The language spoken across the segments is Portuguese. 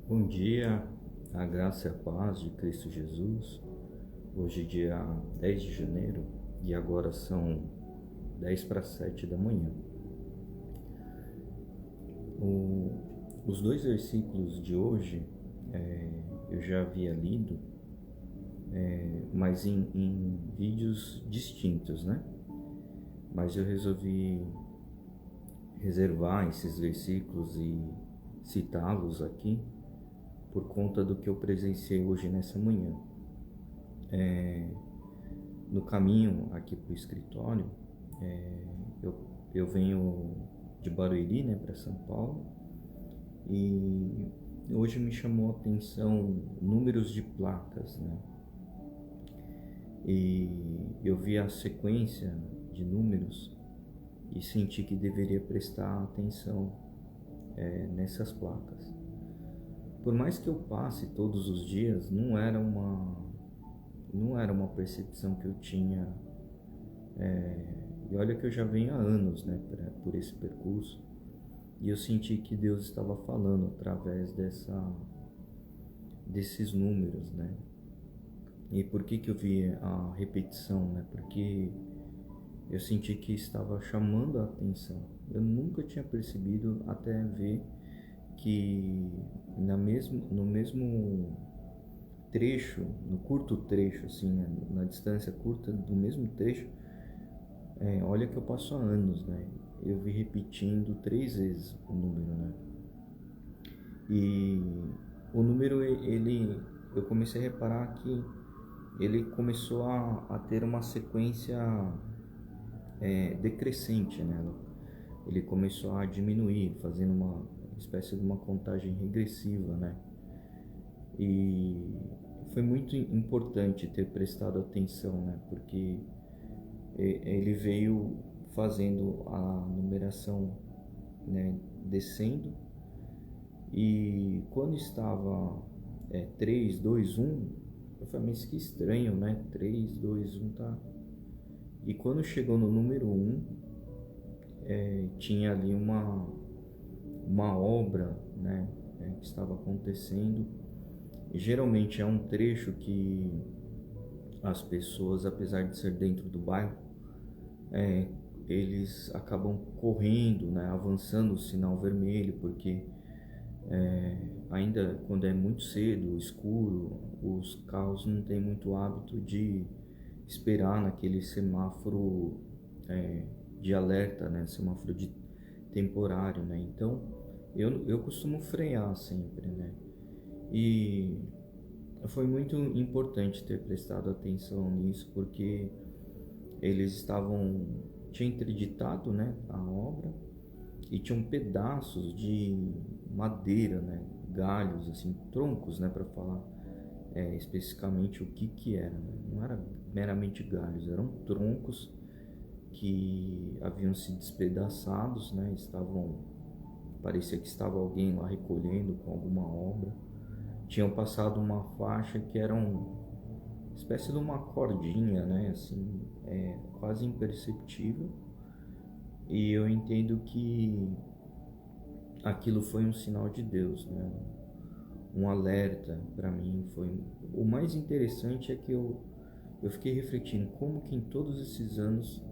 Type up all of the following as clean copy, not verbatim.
Bom dia, a graça e a paz de Cristo Jesus. Hoje, dia 10 de janeiro, e agora são 10 para 7 da manhã. Os dois versículos de hoje eu já havia lido, mas em vídeos distintos, né? Mas eu resolvi reservar esses versículos e citá-los aqui por conta do que eu presenciei hoje nessa manhã. No caminho aqui para o escritório, eu, eu venho de Barueri, né, para São Paulo, e hoje me chamou a atenção números de placas, né? E eu vi a sequência de números e senti que deveria prestar atenção nessas placas. Por mais que eu passe todos os dias, não era uma percepção que eu tinha. E olha que eu já venho há anos, né, por esse percurso, e eu senti que Deus estava falando através desses números, né? E por que eu vi a repetição, né? Porque eu senti que estava chamando a atenção. Eu nunca tinha percebido até ver que no mesmo trecho, no curto trecho, assim, né, na distância curta do mesmo trecho, olha que eu passo há anos, né? Eu vi repetindo 3 vezes o número, né? E o número, eu comecei a reparar que ele começou a ter uma sequência decrescente, né? Ele começou a diminuir, fazendo uma espécie de uma contagem regressiva, né? E foi muito importante ter prestado atenção, né? Porque ele veio fazendo a numeração, né, descendo, e quando estava 3, 2, 1, eu falei, mas que estranho, né? 3, 2, 1 tá. E quando chegou no número 1, tinha ali uma obra, né, que estava acontecendo. E geralmente é um trecho que as pessoas, apesar de ser dentro do bairro, eles acabam correndo, né, avançando o sinal vermelho, porque ainda quando é muito cedo, escuro, os carros não têm muito hábito de esperar naquele semáforo de alerta, né, semáforo de temporário, né? Então eu costumo frear sempre, né? E foi muito importante ter prestado atenção nisso, porque eles tinham interditado, né, a obra, e tinham pedaços de madeira, né, galhos, assim, troncos, né, para falar especificamente o que era, né? Não era meramente galhos, eram troncos que haviam se despedaçados, né, parecia que estava alguém lá recolhendo com alguma obra. Tinham passado uma faixa que era uma espécie de uma cordinha, né, assim, quase imperceptível. E eu entendo que aquilo foi um sinal de Deus, né, um alerta para mim. O mais interessante é que eu fiquei refletindo como que em todos esses anos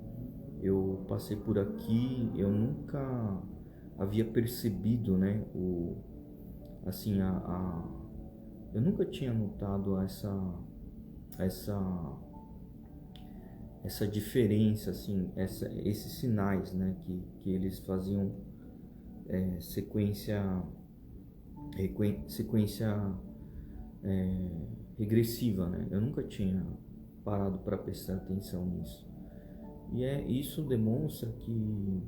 eu passei por aqui, eu nunca havia percebido, né, assim, eu nunca tinha notado essa essa diferença, assim, esses sinais, né, que eles faziam sequência sequência regressiva, né? Eu nunca tinha parado para prestar atenção nisso. E isso demonstra que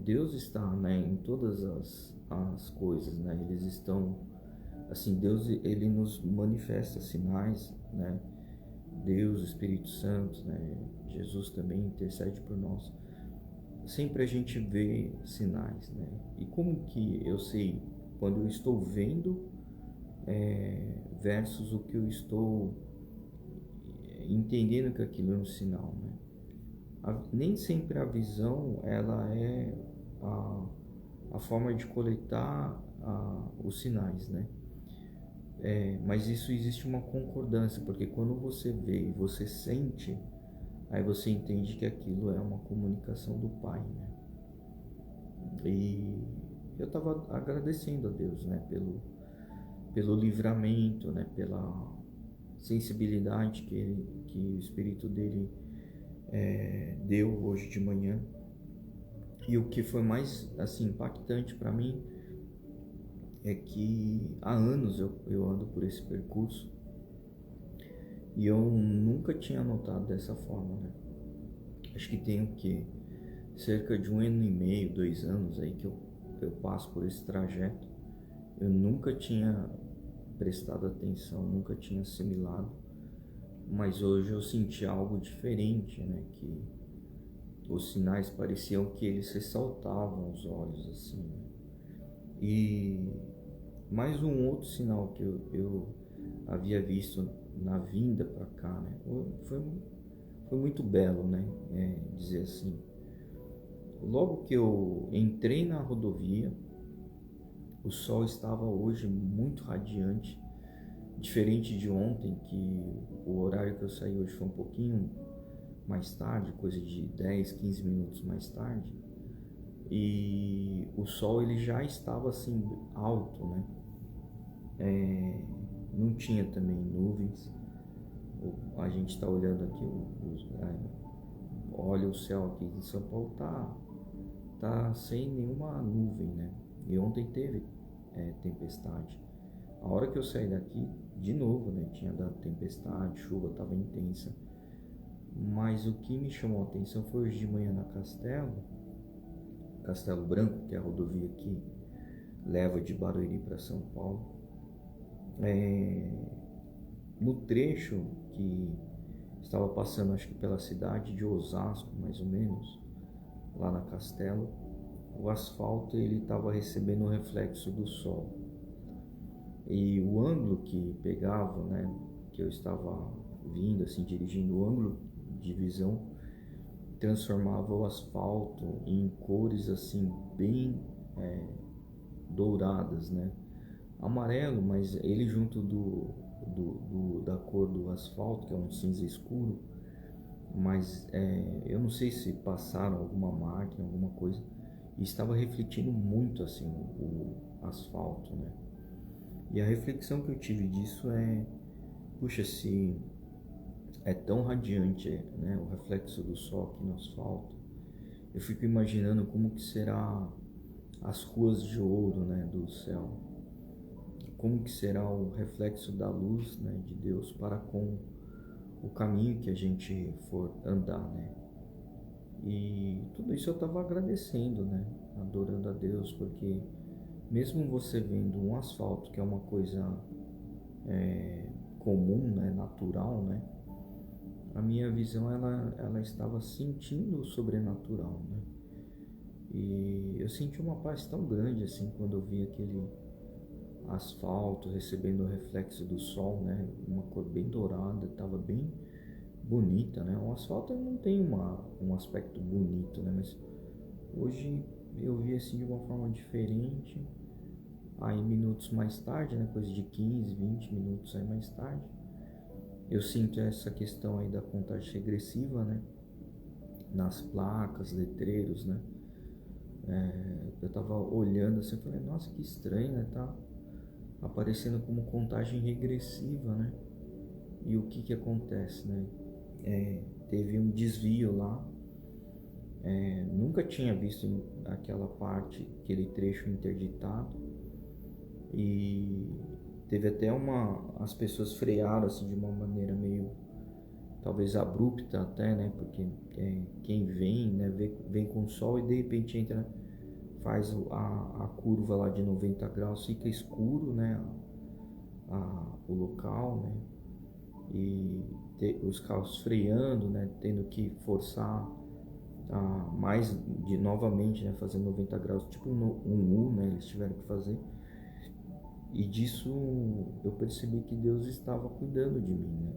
Deus está, né, em todas as coisas, né? Eles estão, assim, Deus, ele nos manifesta sinais, né? Deus, o Espírito Santo, né? Jesus também intercede por nós. Sempre a gente vê sinais, né? E como que eu sei quando eu estou vendo versus o que eu estou entendendo que aquilo é um sinal, né? Nem sempre a visão ela é a forma de coletar os sinais, né? Mas isso existe uma concordância, porque quando você vê e você sente, aí você entende que aquilo é uma comunicação do Pai, né? E eu estava agradecendo a Deus, né? Pelo livramento, né? Pela sensibilidade que o Espírito dele deu hoje de manhã. E o que foi mais assim impactante para mim é que há anos eu ando por esse percurso e eu nunca tinha notado dessa forma, né? Acho que tem o quê? Cerca de 1 ano e meio, 2 anos aí que eu passo por esse trajeto. Eu nunca tinha prestado atenção, nunca tinha assimilado, mas hoje eu senti algo diferente, né? Que os sinais pareciam que eles ressaltavam os olhos, assim, né? E mais um outro sinal que eu havia visto na vinda para cá, né? Foi muito belo, né? Dizer assim. Logo que eu entrei na rodovia, o sol estava hoje muito radiante, diferente de ontem, que o horário que eu saí hoje foi um pouquinho mais tarde, coisa de 10, 15 minutos mais tarde, e o sol ele já estava assim alto, né? Não tinha também nuvens. A gente está olhando aqui, olha o céu aqui em São Paulo tá sem nenhuma nuvem, né? E ontem teve tempestade. A hora que eu saí daqui, de novo, né? Tinha dado tempestade, chuva estava intensa. Mas o que me chamou a atenção foi hoje de manhã na Castelo Branco, que é a rodovia que leva de Barueri para São Paulo. No trecho que estava passando, acho que pela cidade de Osasco, mais ou menos, lá na Castelo, o asfalto ele estava recebendo o reflexo do sol. E o ângulo que pegava, né, que eu estava vindo, assim, dirigindo, o ângulo de visão transformava o asfalto em cores, assim, bem douradas, né? Amarelo, mas ele junto da cor do asfalto, que é um cinza escuro, mas eu não sei se passaram alguma máquina, alguma coisa, e estava refletindo muito assim o asfalto, né? E a reflexão que eu tive disso puxa, se é tão radiante, né, o reflexo do sol aqui no asfalto, eu fico imaginando como que será as ruas de ouro, né, do céu, como que será o reflexo da luz, né, de Deus para com o caminho que a gente for andar, né? E tudo isso eu estava agradecendo, né, adorando a Deus, porque mesmo você vendo um asfalto, que é uma coisa comum, né, natural, né, a minha visão ela estava sentindo o sobrenatural, né? E eu senti uma paz tão grande assim quando eu vi aquele asfalto recebendo o reflexo do sol, né? Uma cor bem dourada, estava bem bonita, né? O asfalto não tem um aspecto bonito, né? Mas hoje eu vi assim de uma forma diferente. Aí minutos mais tarde, né? Coisa de 15, 20 minutos aí mais tarde, eu sinto essa questão aí da contagem regressiva, né? Nas placas, letreiros, né? Eu tava olhando assim, falei, nossa, que estranho, né? Tá aparecendo como contagem regressiva, né? E o que acontece, né? Teve um desvio lá. Nunca tinha visto aquela parte, aquele trecho interditado. E teve até as pessoas frearam assim de uma maneira meio, talvez abrupta até, né? Porque quem vem, né, vem com o sol e de repente entra, faz a curva lá de 90 graus, fica escuro, né? O local, né? E os carros freando, né? Tendo que forçar mais novamente, né? Fazer 90 graus, tipo um U, né? Eles tiveram que fazer. E disso eu percebi que Deus estava cuidando de mim,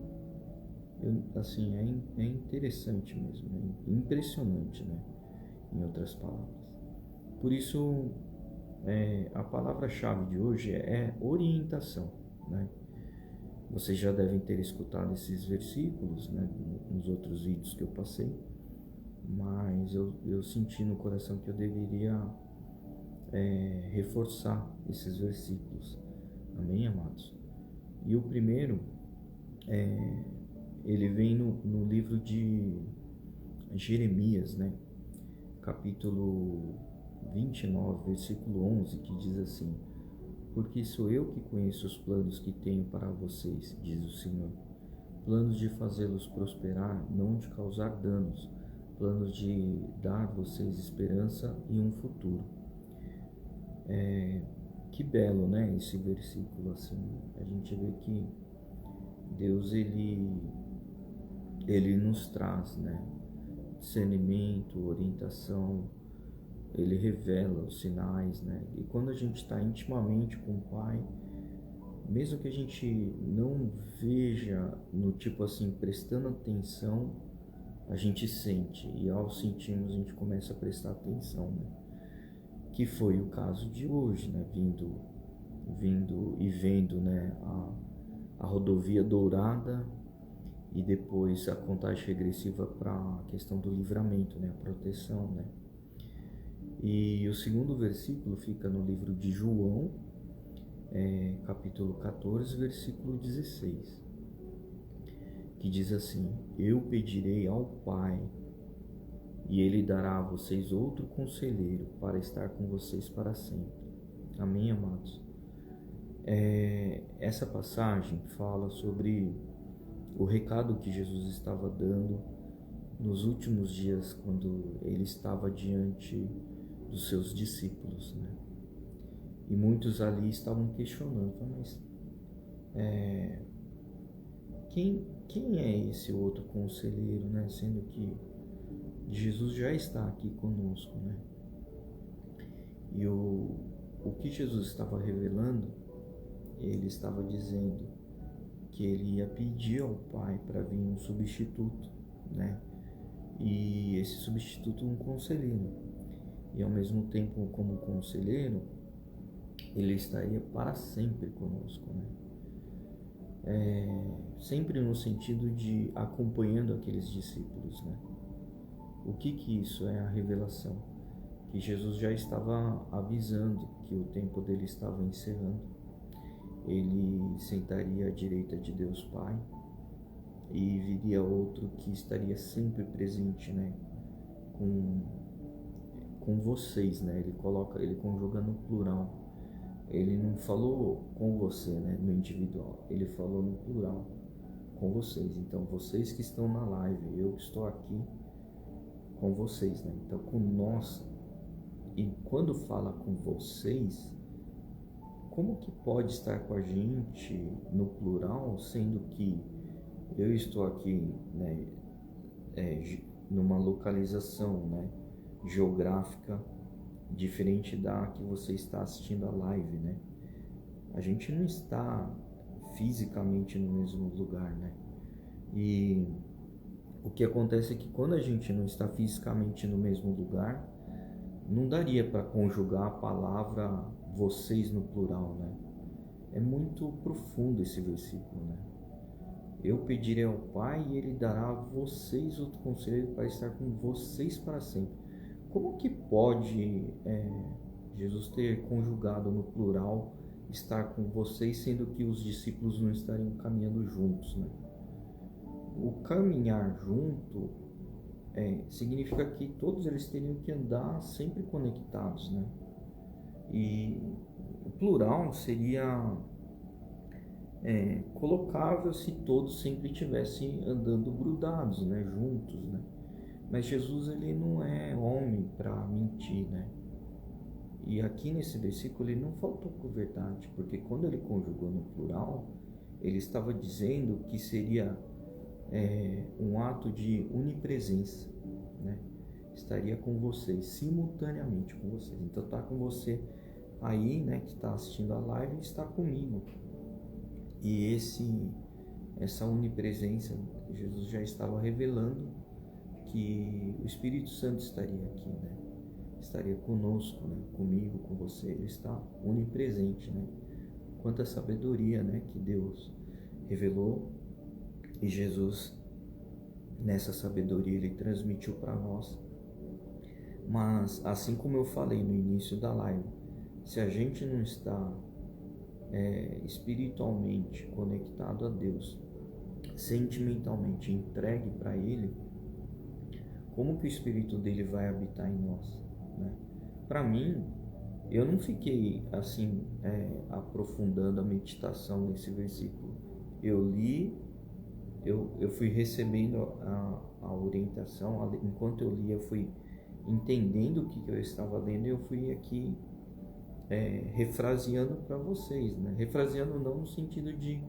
né? Assim, é interessante mesmo, é impressionante, né? Em outras palavras. Por isso, A palavra-chave de hoje é orientação, né? Vocês já devem ter escutado esses versículos, né, nos outros vídeos que eu passei, mas eu senti no coração que eu deveria reforçar esses versículos. Amém, amados? E o primeiro, ele vem no livro de Jeremias, né? Capítulo 29, versículo 11, que diz assim: porque sou eu que conheço os planos que tenho para vocês, diz o Senhor. Planos de fazê-los prosperar, não de causar danos. Planos de dar a vocês esperança e um futuro. Que belo, né? Esse versículo, assim. A gente vê que Deus, ele nos traz, né? Discernimento, orientação. Ele revela os sinais, né? E quando a gente está intimamente com o Pai, mesmo que a gente não veja no tipo assim, prestando atenção, a gente sente. E ao sentirmos, a gente começa a prestar atenção, né? Que foi o caso de hoje, né? Vindo e vendo, né? A rodovia dourada e depois a contagem regressiva para a questão do livramento, né? A proteção, né? E o segundo versículo fica no livro de João, capítulo 14, versículo 16, que diz assim: eu pedirei ao Pai, e Ele dará a vocês outro conselheiro para estar com vocês para sempre. Amém, amados? Essa passagem fala sobre o recado que Jesus estava dando nos últimos dias, quando Ele estava diante dos seus discípulos, né? E muitos ali estavam questionando, mas quem é esse outro conselheiro, né? Sendo que Jesus já está aqui conosco, né? E o que Jesus estava revelando, ele estava dizendo que ele ia pedir ao Pai para vir um substituto, né? E esse substituto um conselheiro. E ao mesmo tempo, como conselheiro, ele estaria para sempre conosco, né? Sempre no sentido de acompanhando aqueles discípulos, né? O que isso é? A revelação que Jesus já estava avisando que o tempo dele estava encerrando. Ele sentaria à direita de Deus Pai e viria outro que estaria sempre presente, né? Com vocês, né? Ele conjuga no plural. Ele não falou com você, né? No individual. Ele falou no plural, com vocês. Então, vocês que estão na live, eu que estou aqui com vocês, né? Então, com nós. E quando fala com vocês, como que pode estar com a gente no plural, sendo que eu estou aqui, né? Numa localização, né? Geográfica diferente da que você está assistindo a live, né? A gente não está fisicamente no mesmo lugar, né? E o que acontece é que quando a gente não está fisicamente no mesmo lugar, não daria para conjugar a palavra vocês no plural, né? É muito profundo esse versículo, né? Eu pedirei ao Pai e Ele dará a vocês outro conselheiro para estar com vocês para sempre. Como que pode Jesus ter conjugado no plural estar com vocês, sendo que os discípulos não estariam caminhando juntos, né? O caminhar junto significa que todos eles teriam que andar sempre conectados, né? E o plural seria colocável se todos sempre estivessem andando grudados, né? Juntos, né? Mas Jesus, ele não é homem para mentir, né? E aqui nesse versículo ele não faltou com verdade, porque quando ele conjugou no plural, ele estava dizendo que seria um ato de onipresença, né? Estaria com vocês, simultaneamente com vocês. Então está com você aí, né, que está assistindo a live, está comigo. E essa onipresença, Jesus já estava revelando que o Espírito Santo estaria aqui, né? estaria conosco, né? Comigo, com você. Ele está onipresente, né? Quanta sabedoria, né? Que Deus revelou e Jesus, nessa sabedoria, ele transmitiu para nós. Mas, assim como eu falei no início da live, se a gente não está espiritualmente conectado a Deus, sentimentalmente entregue para Ele, como que o Espírito dele vai habitar em nós, né? Para mim, eu não fiquei assim aprofundando a meditação nesse versículo. Eu li, eu fui recebendo a orientação, enquanto eu li eu fui entendendo o que eu estava lendo e eu fui aqui refraseando para vocês, né? Refraseando não no sentido de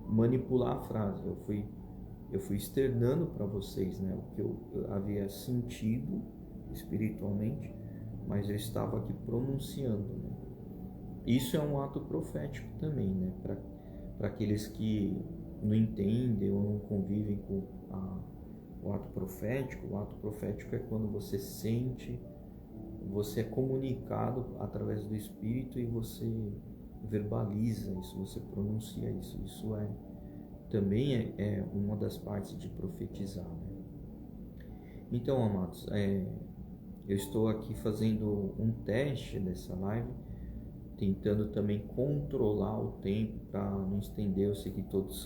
manipular a frase, eu fui externando para vocês, né? O que eu havia sentido espiritualmente, mas eu estava aqui pronunciando, né? Isso é um ato profético também, né? Para aqueles que não entendem ou não convivem com o ato profético. O ato profético é quando você sente, você é comunicado através do Espírito e você verbaliza isso, você pronuncia isso. Isso também é uma das partes de profetizar, né? Então, amados, eu estou aqui fazendo um teste dessa live, tentando também controlar o tempo para não estender. Eu sei que todos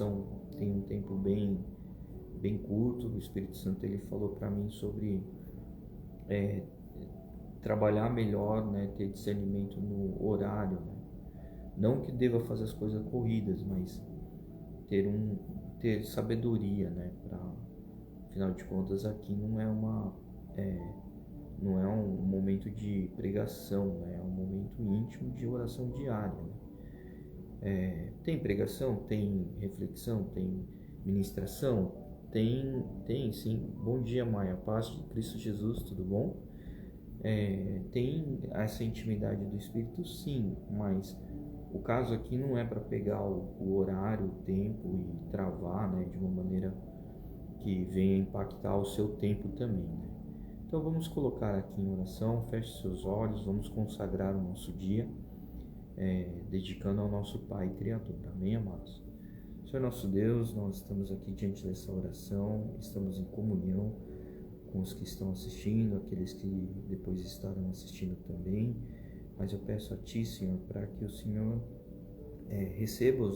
têm um tempo bem curto. O Espírito Santo ele falou para mim sobre trabalhar melhor, né, ter discernimento no horário, né? Não que deva fazer as coisas corridas, mas ter sabedoria, né? Afinal de contas, aqui não é um momento de pregação, né? É um momento íntimo de oração diária, né? Tem pregação, tem reflexão, tem ministração, tem sim. Bom dia, Maia, paz de Cristo Jesus, tudo bom? Tem essa intimidade do Espírito, sim, mas o caso aqui não é para pegar o horário, o tempo e travar, né, de uma maneira que venha impactar o seu tempo também, né? Então vamos colocar aqui em oração, feche seus olhos, vamos consagrar o nosso dia, dedicando ao nosso Pai Criador. Amém, amados? Senhor nosso Deus, nós estamos aqui diante dessa oração, estamos em comunhão com os que estão assistindo, aqueles que depois estarão assistindo também, mas eu peço a Ti, Senhor, para que o Senhor receba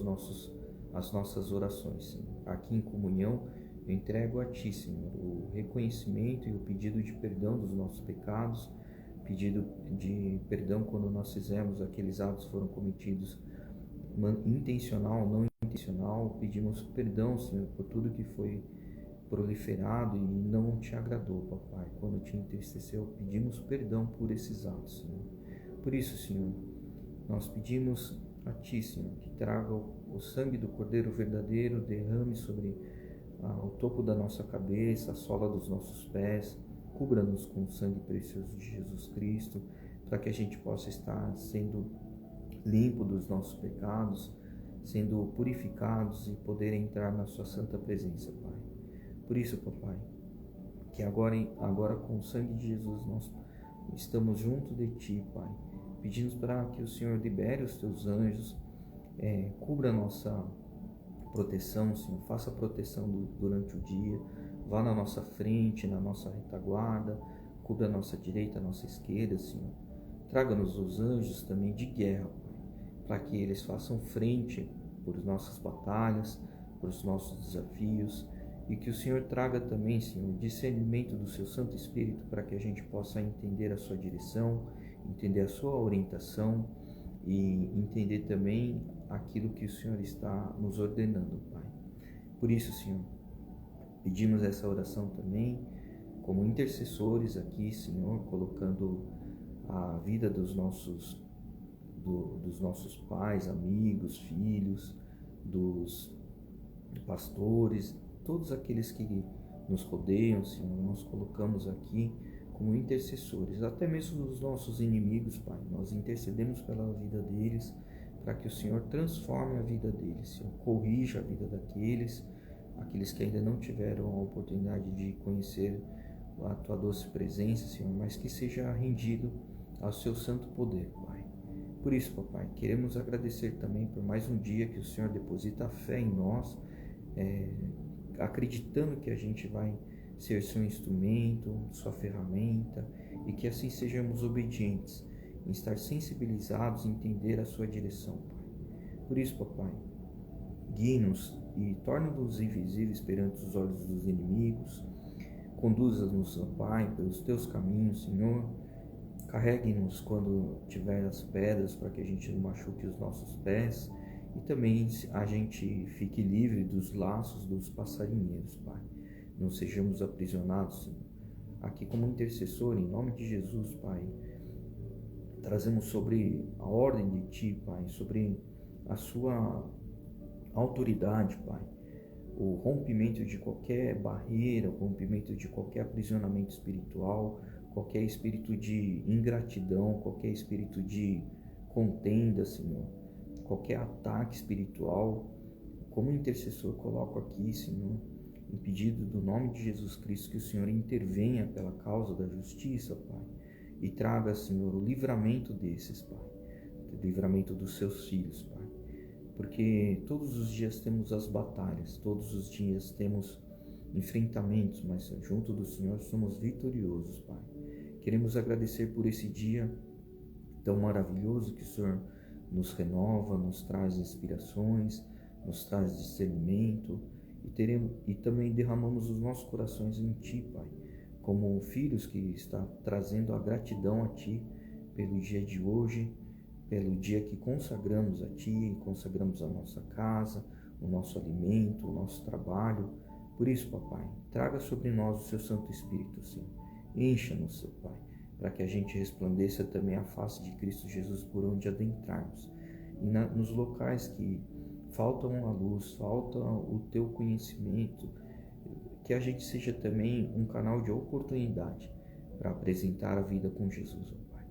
as nossas orações, Senhor. Aqui em comunhão, eu entrego a Ti, Senhor, o reconhecimento e o pedido de perdão dos nossos pecados, pedido de perdão quando nós fizemos aqueles atos que foram cometidos intencional ou não intencional. Pedimos perdão, Senhor, por tudo que foi proliferado e não Te agradou, papai. Quando Te entristeceu, pedimos perdão por esses atos, Senhor. Por isso, Senhor, nós pedimos a Ti, Senhor, que traga o sangue do Cordeiro verdadeiro, derrame sobre o topo da nossa cabeça, a sola dos nossos pés, cubra-nos com o sangue precioso de Jesus Cristo, para que a gente possa estar sendo limpo dos nossos pecados, sendo purificados e poder entrar na Sua santa presença, Pai. Por isso, papai, que agora com o sangue de Jesus nós estamos junto de Ti, Pai. Pedimos para que o Senhor libere os Teus anjos, cubra a nossa proteção, Senhor, faça a proteção durante o dia, vá na nossa frente, na nossa retaguarda, cubra a nossa direita, a nossa esquerda, Senhor. Traga-nos os anjos também de guerra, Pai, para que eles façam frente por nossas batalhas, por os nossos desafios, e que o Senhor traga também, Senhor, discernimento do Seu Santo Espírito para que a gente possa entender a Sua direção, entender a Sua orientação e entender também aquilo que o Senhor está nos ordenando, Pai. Por isso, Senhor, pedimos essa oração também como intercessores aqui, Senhor, colocando a vida dos nossos pais, amigos, filhos, dos pastores, todos aqueles que nos rodeiam, Senhor, nós colocamos aqui como intercessores, até mesmo dos nossos inimigos, Pai. Nós intercedemos pela vida deles, para que o Senhor transforme a vida deles, Senhor, corrija a vida aqueles que ainda não tiveram a oportunidade de conhecer a tua doce presença, Senhor, mas que seja rendido ao seu santo poder, Pai. Por isso, papai, queremos agradecer também por mais um dia que o Senhor deposita a fé em nós, acreditando que a gente vai ser seu instrumento, sua ferramenta, e que assim sejamos obedientes, em estar sensibilizados e entender a sua direção, Pai. Por isso, papai, guie-nos e torna-nos invisíveis perante os olhos dos inimigos. Conduza-nos, ó Pai, pelos teus caminhos, Senhor. Carregue-nos quando tiver as pedras, para que a gente não machuque os nossos pés. E também a gente fique livre dos laços dos passarinheiros, Pai. Não sejamos aprisionados, Senhor. Aqui como intercessor, em nome de Jesus, Pai, trazemos sobre a ordem de Ti, Pai, sobre a Sua autoridade, Pai, o rompimento de qualquer barreira, o rompimento de qualquer aprisionamento espiritual, qualquer espírito de ingratidão, qualquer espírito de contenda, Senhor, qualquer ataque espiritual. Como intercessor, coloco aqui, Senhor, em pedido do nome de Jesus Cristo, que o Senhor intervenha pela causa da justiça, Pai, e traga, Senhor, o livramento desses, Pai, o livramento dos seus filhos, Pai. Porque todos os dias temos as batalhas, todos os dias temos enfrentamentos, mas junto do Senhor somos vitoriosos, Pai. Queremos agradecer por esse dia tão maravilhoso que o Senhor nos renova, nos traz inspirações, nos traz discernimento e também derramamos os nossos corações em Ti, Pai, como filhos que está trazendo a gratidão a Ti pelo dia de hoje, pelo dia que consagramos a Ti, consagramos a nossa casa, o nosso alimento, o nosso trabalho. Por isso, papai, traga sobre nós o Seu Santo Espírito, Senhor. Encha-nos, Seu Pai, para que a gente resplandeça também a face de Cristo Jesus por onde adentrarmos. E nos locais que faltam a luz, falta o Teu conhecimento, que a gente seja também um canal de oportunidade para apresentar a vida com Jesus, ó Pai.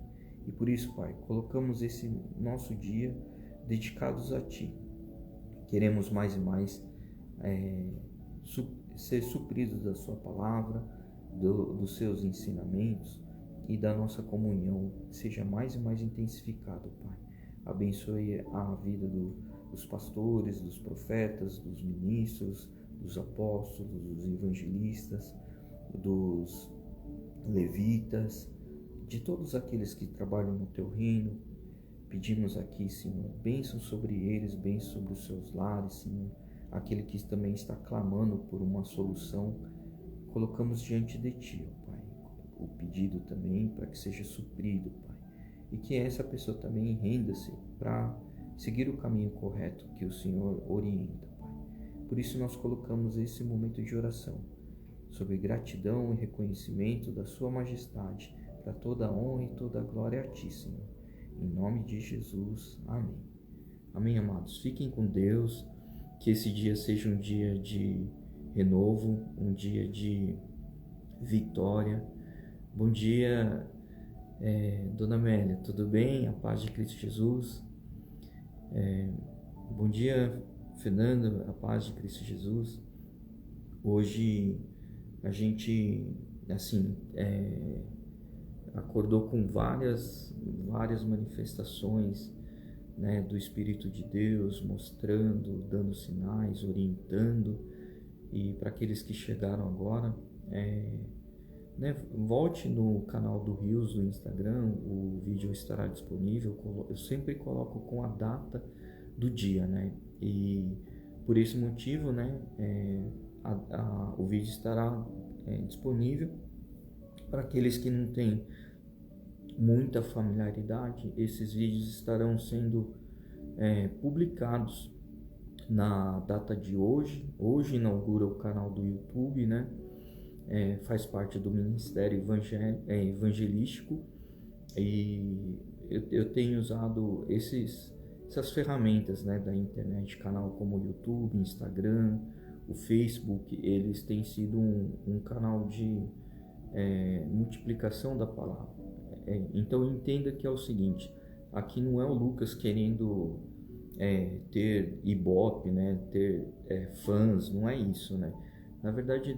E por isso, Pai, colocamos esse nosso dia dedicados a Ti. Queremos mais e mais ser supridos da Sua palavra, dos Seus ensinamentos e da nossa comunhão, que seja mais e mais intensificado, Pai. Abençoe a vida dos pastores, dos profetas, dos ministros, dos apóstolos, dos evangelistas, dos levitas, de todos aqueles que trabalham no Teu reino. Pedimos aqui, Senhor, bênção sobre eles, bênção sobre os seus lares, Senhor. Aquele que também está clamando por uma solução, colocamos diante de Ti, ó Pai, o pedido também para que seja suprido, Pai, e que essa pessoa também renda-se para seguir o caminho correto que o Senhor orienta, Pai. Por isso nós colocamos esse momento de oração, sobre gratidão e reconhecimento da Sua majestade, para toda a honra e toda a glória a Ti, Senhor. Em nome de Jesus, amém. Amém, amados. Fiquem com Deus, que esse dia seja um dia de renovo, um dia de vitória. Bom dia, Dona Amélia, tudo bem? A paz de Cristo Jesus. Bom dia, Fernando, a paz de Cristo Jesus. Hoje a gente, acordou com várias manifestações, né, do Espírito de Deus, mostrando, dando sinais, orientando. E para aqueles que chegaram agora, volte no canal do Rios no Instagram, o vídeo estará disponível. Eu sempre coloco com a data do dia, né? E por esse motivo, né, o vídeo estará disponível para aqueles que não têm muita familiaridade. Esses vídeos estarão sendo publicados na data de hoje. Hoje inaugura o canal do YouTube, né? Faz parte do Ministério Evangelístico, e eu tenho usado essas ferramentas, né, da internet, canal como o YouTube, Instagram, o Facebook. Eles têm sido um canal de multiplicação da palavra. Então entenda que é o seguinte: aqui não é o Lucas querendo ter ibope, né, ter fãs, não é isso, né? Na verdade,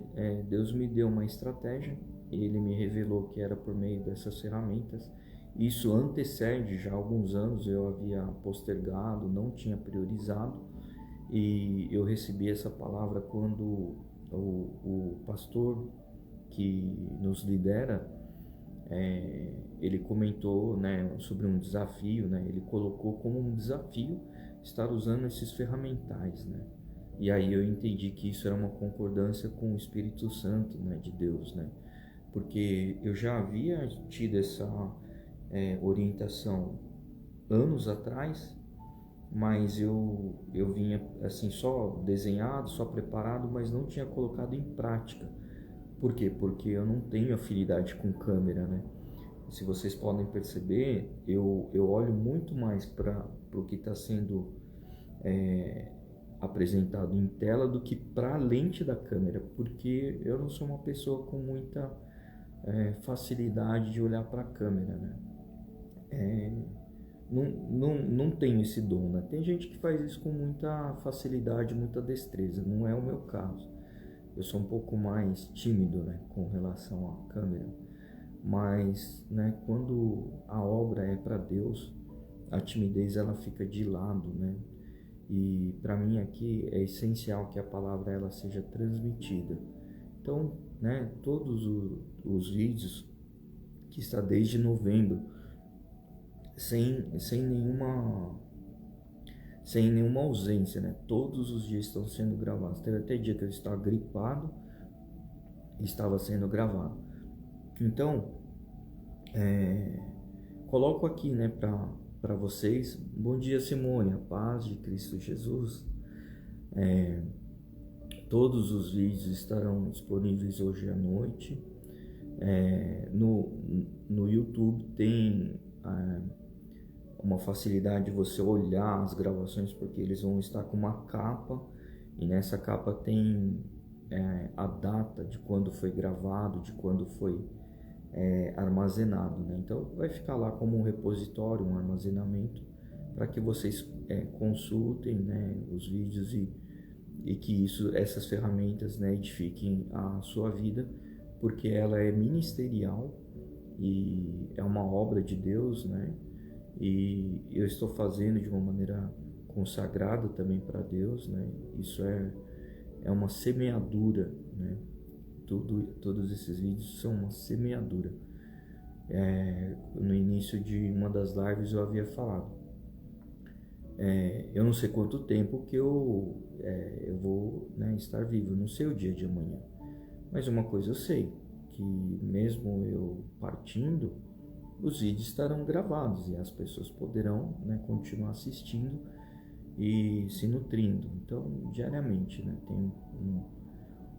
Deus me deu uma estratégia ele me revelou que era por meio dessas ferramentas. Isso antecede já alguns anos, eu havia postergado, não tinha priorizado, e eu recebi essa palavra quando o pastor que nos lidera, ele comentou, né, sobre um desafio, né, ele colocou como um desafio estar usando esses ferramentais, né, e aí eu entendi que isso era uma concordância com o Espírito Santo, né, de Deus, né, porque eu já havia tido essa orientação anos atrás, mas eu vinha assim só desenhado, só preparado, mas não tinha colocado em prática. Por quê? Porque eu não tenho afinidade com câmera, né? Se vocês podem perceber, eu olho muito mais para o que está sendo apresentado em tela do que para a lente da câmera, porque eu não sou uma pessoa com muita facilidade de olhar para a câmera, né? Não tenho esse dom, né? Tem gente que faz isso com muita facilidade, muita destreza, não é o meu caso. Eu sou um pouco mais tímido, né, com relação à câmera, mas, né, quando a obra é para Deus, a timidez ela fica de lado, né? E para mim aqui é essencial que a palavra ela seja transmitida. Então, né, todos os vídeos que está desde novembro, sem nenhuma ausência, né? Todos os dias estão sendo gravados. Teve até dia que eu estava gripado e estava sendo gravado. Então, coloco aqui, né, para vocês. Bom dia, Simone, a paz de Cristo Jesus. Todos os vídeos estarão disponíveis hoje à noite. No YouTube tem uma facilidade de você olhar as gravações, porque eles vão estar com uma capa, e nessa capa tem a data de quando foi gravado, de quando foi armazenado, né? Então vai ficar lá como um repositório, um armazenamento, para que vocês consultem, né, os vídeos e que essas ferramentas, né, edifiquem a sua vida, porque ela é ministerial e é uma obra de Deus, né? E eu estou fazendo de uma maneira consagrada também para Deus, né? Isso é uma semeadura, né? Todos esses vídeos são uma semeadura. No início de uma das lives eu havia falado, eu não sei quanto tempo que eu vou, né, estar vivo, não sei o dia de amanhã, mas uma coisa eu sei, que mesmo eu partindo, os vídeos estarão gravados e as pessoas poderão, né, continuar assistindo e se nutrindo. Então, diariamente, né, tem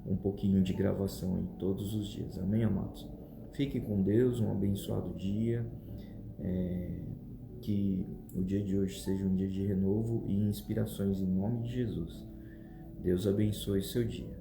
um pouquinho de gravação em todos os dias. Amém, amados? Fiquem com Deus, um abençoado dia. Que o dia de hoje seja um dia de renovo e inspirações em nome de Jesus. Deus abençoe seu dia.